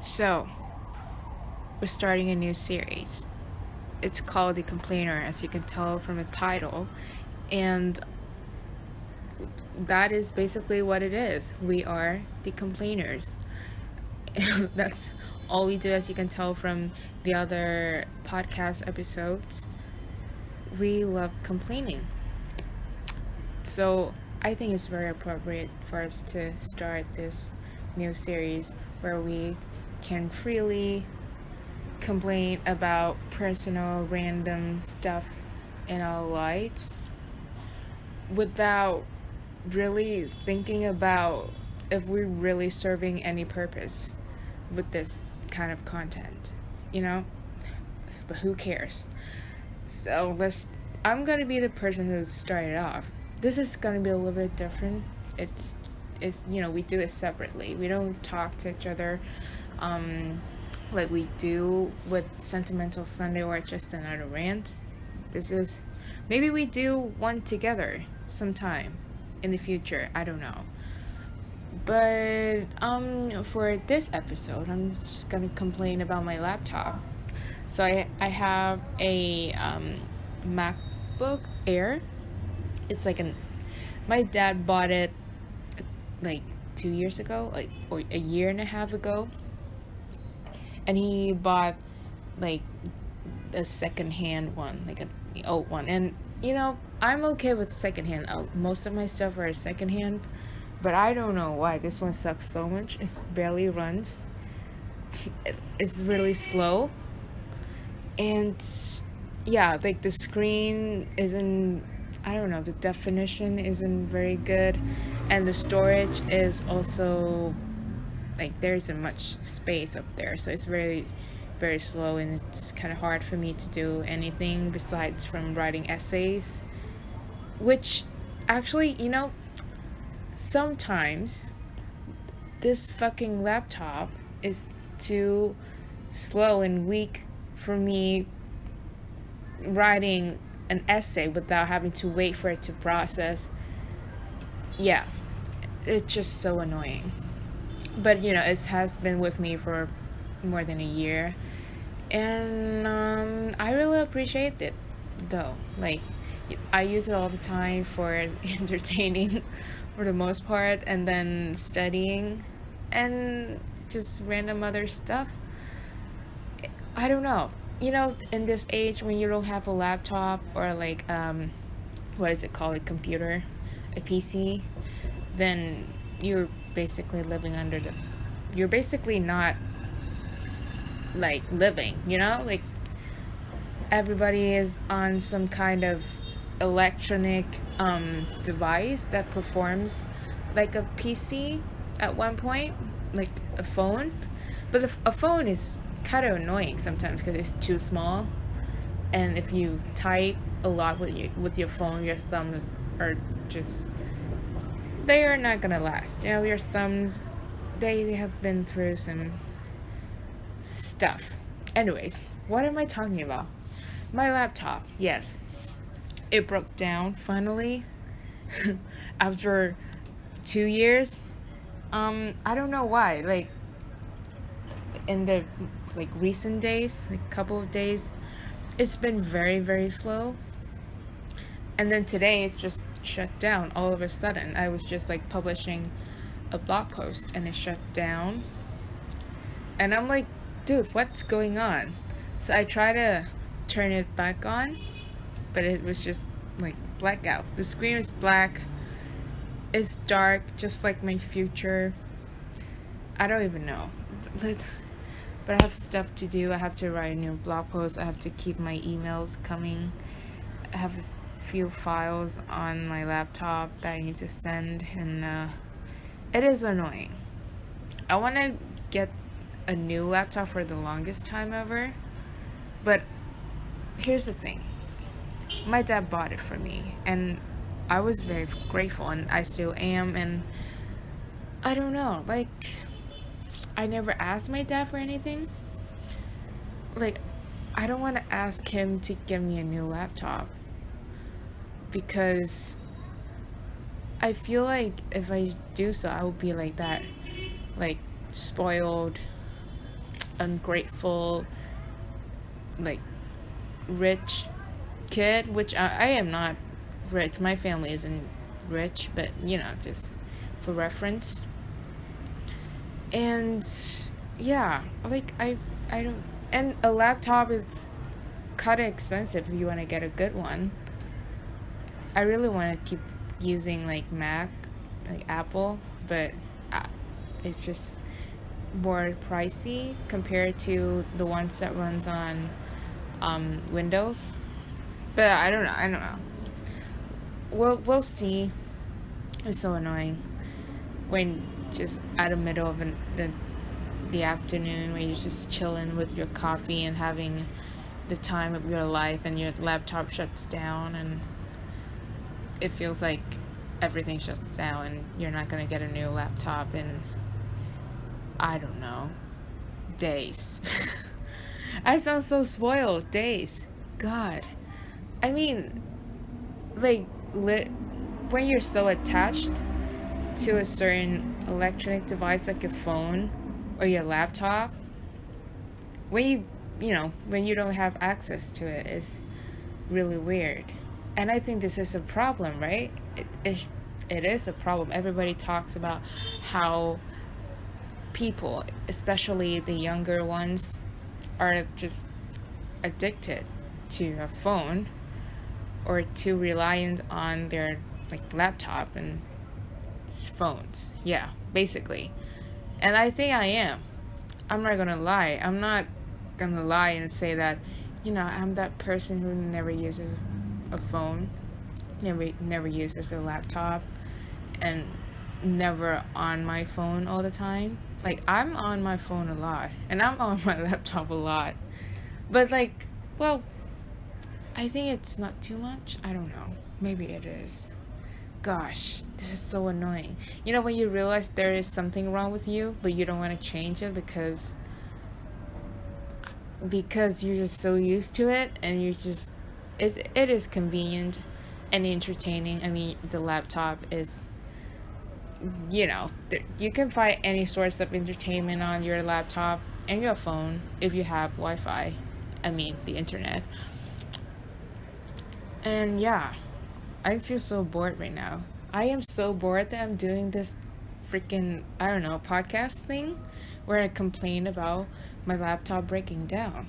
So, we're starting a new series. It's called The Complainer, as you can tell from the title. And that is basically what it is. We are the complainers. That's all we do, as you can tell from the other podcast episodes. We love complaining. So, I think it's very appropriate for us to start this new series where we can freely complain about personal random stuff in our lives without really thinking about if we're really serving any purpose with this kind of content, but who cares? So I'm gonna be the person who started off. This is gonna be a little bit different. It's we do it separately. We don't talk to each other like we do with Sentimental Sunday or Just Another Rant. Maybe we do one together sometime in the future. I don't know. But for this episode, I'm just gonna complain about my laptop. So I have a MacBook Air. It's like my dad bought it like 2 years ago, or a year and a half ago. And he bought like a secondhand one, like an old one. And I'm okay with secondhand. Most of my stuff are secondhand, but I don't know why this one sucks so much. It barely runs. It's really slow, and yeah, like the screen isn't. I don't know. The definition isn't very good, and the storage is also like there isn't much space up there, so it's very, very slow, and it's kind of hard for me to do anything besides from writing essays, which actually, sometimes this fucking laptop is too slow and weak for me writing an essay without having to wait for it to process. Yeah, it's just so annoying. But it has been with me for more than a year, and I really appreciate it though. Like, I use it all the time for entertaining for the most part, and then studying and just random other stuff. I don't know. In this age when you don't have a laptop or like what is it called, a computer, a PC, then you're basically you're basically not like living, like everybody is on some kind of electronic device that performs like a PC at one point, like a phone. But a phone is kind of annoying sometimes because it's too small, and if you type a lot with your phone, your thumbs are just, they are not gonna last. Your thumbs, they have been through some stuff. Anyways, what am I talking about? My laptop, yes. It broke down finally after 2 years. I don't know why. Like in the recent days, like couple of days, it's been very, very slow. And then today it just shut down all of a sudden. I was just like publishing a blog post and it shut down. And I'm like, dude, what's going on? So I try to turn it back on, but it was just like blackout. The screen is black. It's dark, just like my future. I don't even know. But I have stuff to do. I have to write a new blog post. I have to keep my emails coming. I have a few files on my laptop that I need to send, and it is annoying. I want to get a new laptop for the longest time ever, but here's the thing. My dad bought it for me, and I was very grateful, and I still am, and I don't know, like, I never asked my dad for anything. Like, I don't want to ask him to give me a new laptop because I feel like if I do so, I will be like that, like, spoiled ungrateful, like, rich kid, which I am not rich. My family isn't rich, but just for reference. And yeah, like I don't, and a laptop is kind of expensive if you want to get a good one. I really want to keep using like Mac, like Apple, but uh, it's just more pricey compared to the ones that runs on Windows. But I don't know. I don't know. We'll see. It's so annoying when just at the middle of the afternoon when you're just chilling with your coffee and having the time of your life and your laptop shuts down and it feels like everything shuts down and you're not gonna get a new laptop in, I don't know, days. I sound so spoiled. Days. God. I mean, like, when you're so attached to a certain electronic device like your phone or your laptop, when when you don't have access to it, it's really weird. And I think this is a problem, right? It is a problem. Everybody talks about how people, especially the younger ones, are just addicted to a phone or too reliant on their like laptop and phones. Yeah, basically. And I think I am. I'm not gonna lie. I'm not gonna lie and say that, I'm that person who never uses a phone, never uses a laptop, and never on my phone all the time. Like, I'm on my phone a lot, and I'm on my laptop a lot. But like, well, I think it's not too much. I don't know. Maybe it is. Gosh, this is so annoying. When you realize there is something wrong with you, but you don't want to change it because you're just so used to it, and it is convenient and entertaining. I mean, the laptop is, you can find any source of entertainment on your laptop and your phone if you have Wi-Fi. I mean, the internet. And yeah, I feel so bored right now. I am so bored that I'm doing this freaking, I don't know, podcast thing where I complain about my laptop breaking down.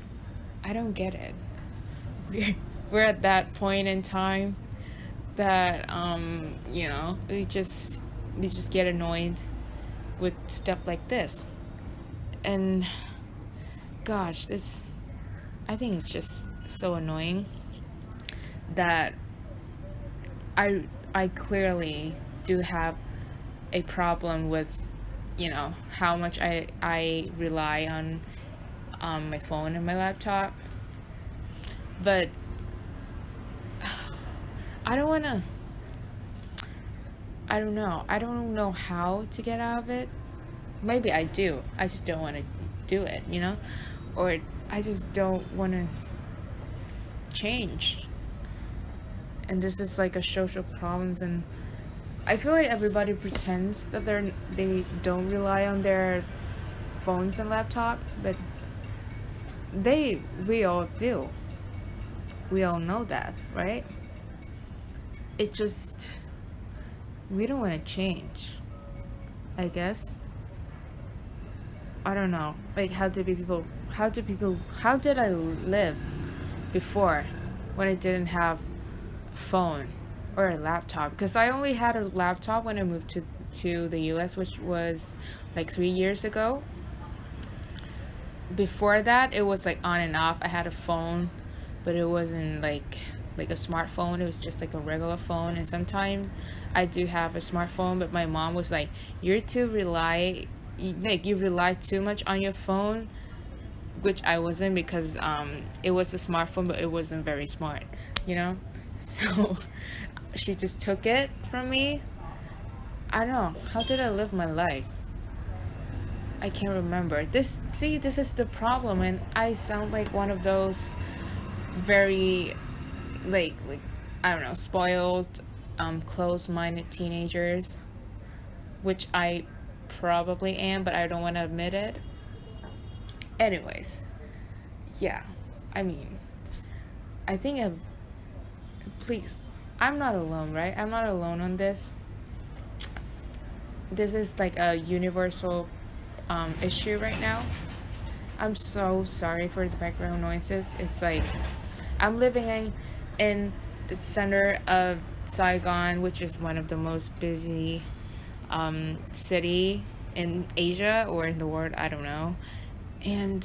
I don't get it. We're at that point in time that we just get annoyed with stuff like this. And gosh, I think it's just so annoying that I clearly do have a problem with how much I rely on my phone and my laptop, but I don't know how to get out of it. Maybe I do, I just don't want to do it, or I just don't want to change. And this is like a social problem, and I feel like everybody pretends that they don't rely on their phones and laptops, but we all do. We all know that, right? It just, we don't want to change, I guess. I don't know. Like, how did I live before when I didn't have a phone or a laptop? Because I only had a laptop when I moved to the US, which was like 3 years ago. Before that, it was like on and off. I had a phone, but it wasn't like a smartphone. It was just like a regular phone. And sometimes I do have a smartphone, but my mom was like, you rely too much on your phone, which I wasn't, because it was a smartphone, but it wasn't very smart, so she just took it from me. I don't know, how did I live my life? I can't remember. This is the problem, and I sound like one of those very like I don't know, spoiled, closed-minded teenagers, which I probably am, but I don't want to admit it. Anyways, yeah, I mean, I think I've, please, I'm not alone, right? I'm not alone on this. This is like a universal issue right now. I'm so sorry for the background noises. It's like I'm living in the center of Saigon, which is one of the most busy city in Asia or in the world. I don't know. And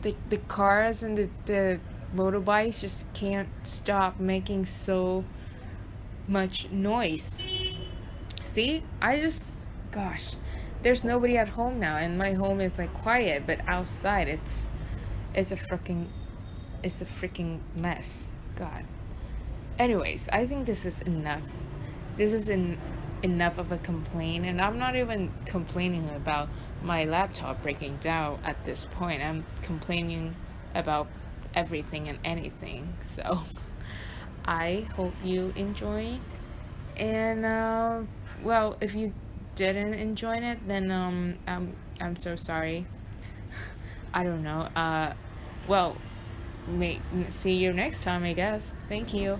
the cars and the motorbikes just can't stop making so much noise. See, gosh, there's nobody at home now, and my home is like quiet, but outside it's a freaking mess. God. Anyways, I think this is enough. This is enough of a complaint, and I'm not even complaining about my laptop breaking down at this point. I'm complaining about everything and anything. So I hope you enjoy, and well, if you didn't enjoy it, then I'm so sorry. I don't know. Well, see you next time, I guess. Thank you.